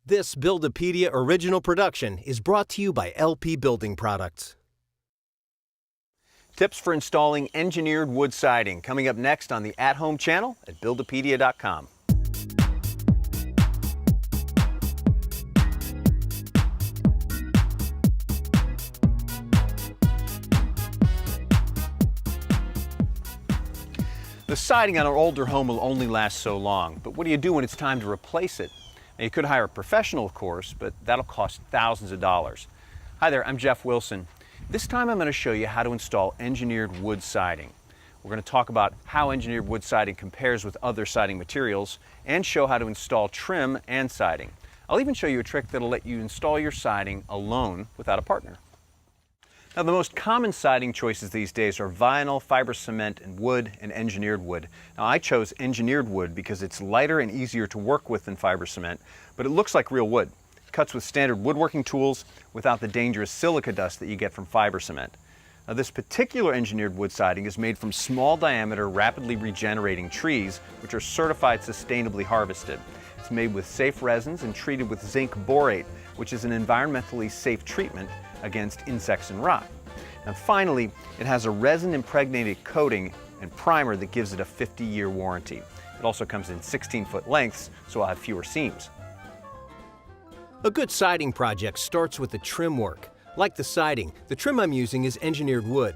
This Buildopedia original production is brought to you by LP Building Products. Tips for installing engineered wood siding coming up next on the At Home channel at Buildopedia.com. The siding on an older home will only last so long, but what do you do when it's time to replace it? Now, you could hire a professional, of course, but that'll cost thousands of dollars. Hi there, I'm Jeff Wilson. This time I'm going to show you how to install engineered wood siding. We're going to talk about how engineered wood siding compares with other siding materials and show how to install trim and siding. I'll even show you a trick that'll let you install your siding alone without a partner. Now, the most common siding choices these days are vinyl, fiber cement, and wood, and engineered wood. Now, I chose engineered wood because it's lighter and easier to work with than fiber cement, but it looks like real wood. It cuts with standard woodworking tools without the dangerous silica dust that you get from fiber cement. Now, this particular engineered wood siding is made from small diameter, rapidly regenerating trees, which are certified sustainably harvested. It's made with safe resins and treated with zinc borate, which is an environmentally safe treatment against insects and rot. And finally, it has a resin-impregnated coating and primer that gives it a 50-year warranty. It also comes in 16-foot lengths, so I'll have fewer seams. A good siding project starts with the trim work. Like the siding, the trim I'm using is engineered wood.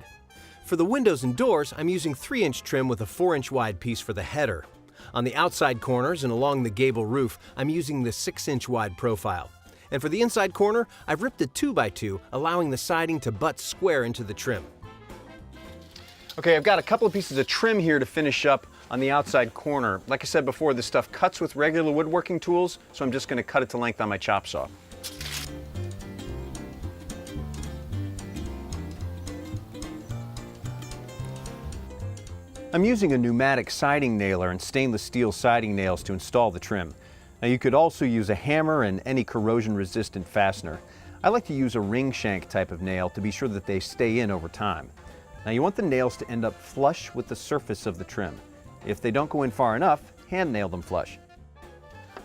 For the windows and doors, I'm using 3-inch trim with a 4-inch wide piece for the header. On the outside corners and along the gable roof, I'm using the 6-inch wide profile. And for the inside corner, I've ripped a 2x2, allowing the siding to butt square into the trim. Okay, I've got a couple of pieces of trim here to finish up on the outside corner. Like I said before, this stuff cuts with regular woodworking tools, so I'm just going to cut it to length on my chop saw. I'm using a pneumatic siding nailer and stainless steel siding nails to install the trim. Now, you could also use a hammer and any corrosion-resistant fastener. I like to use a ring shank type of nail to be sure that they stay in over time. Now, you want the nails to end up flush with the surface of the trim. If they don't go in far enough, hand nail them flush.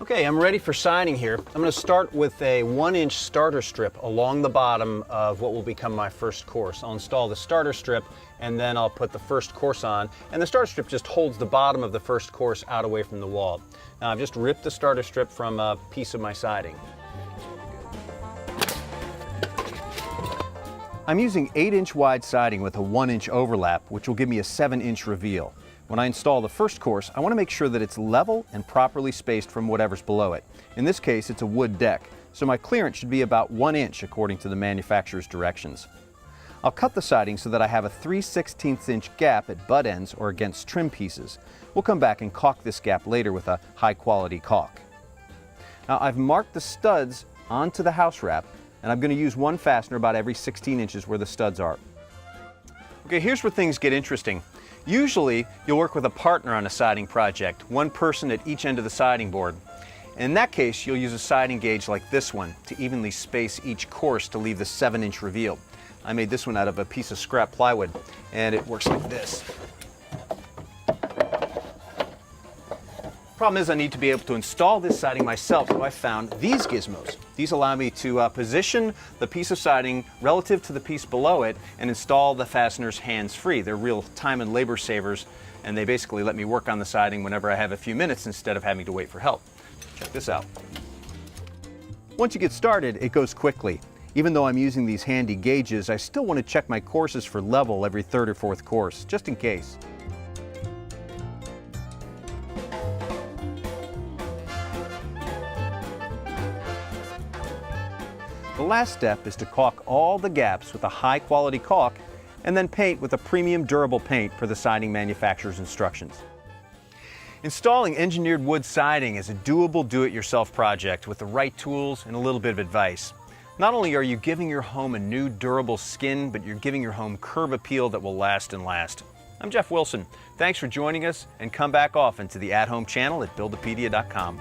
Okay, I'm ready for siding here. I'm going to start with a 1-inch starter strip along the bottom of what will become my first course. I'll install the starter strip and then I'll put the first course on. And the starter strip just holds the bottom of the first course out away from the wall. Now, I've just ripped the starter strip from a piece of my siding. I'm using 8-inch wide siding with a 1-inch overlap, which will give me a 7-inch reveal. When I install the first course, I want to make sure that it's level and properly spaced from whatever's below it. In this case, it's a wood deck, so my clearance should be about 1 inch according to the manufacturer's directions. I'll cut the siding so that I have a 3/16 inch gap at butt ends or against trim pieces. We'll come back and caulk this gap later with a high-quality caulk. Now, I've marked the studs onto the house wrap, and I'm going to use one fastener about every 16 inches where the studs are. Okay, here's where things get interesting. Usually, you'll work with a partner on a siding project, one person at each end of the siding board. In that case, you'll use a siding gauge like this one to evenly space each course to leave the 7-inch reveal. I made this one out of a piece of scrap plywood, and it works like this. Problem is, I need to be able to install this siding myself, so I found these gizmos. These allow me to position the piece of siding relative to the piece below it and install the fasteners hands-free. They're real time and labor savers, and they basically let me work on the siding whenever I have a few minutes instead of having to wait for help. Check this out. Once you get started, it goes quickly. Even though I'm using these handy gauges, I still want to check my courses for level every 3rd or 4th course, just in case. The last step is to caulk all the gaps with a high-quality caulk and then paint with a premium durable paint per the siding manufacturer's instructions. Installing engineered wood siding is a doable do-it-yourself project with the right tools and a little bit of advice. Not only are you giving your home a new durable skin, but you're giving your home curb appeal that will last and last. I'm Jeff Wilson. Thanks for joining us, and come back often to the At Home channel at Buildopedia.com.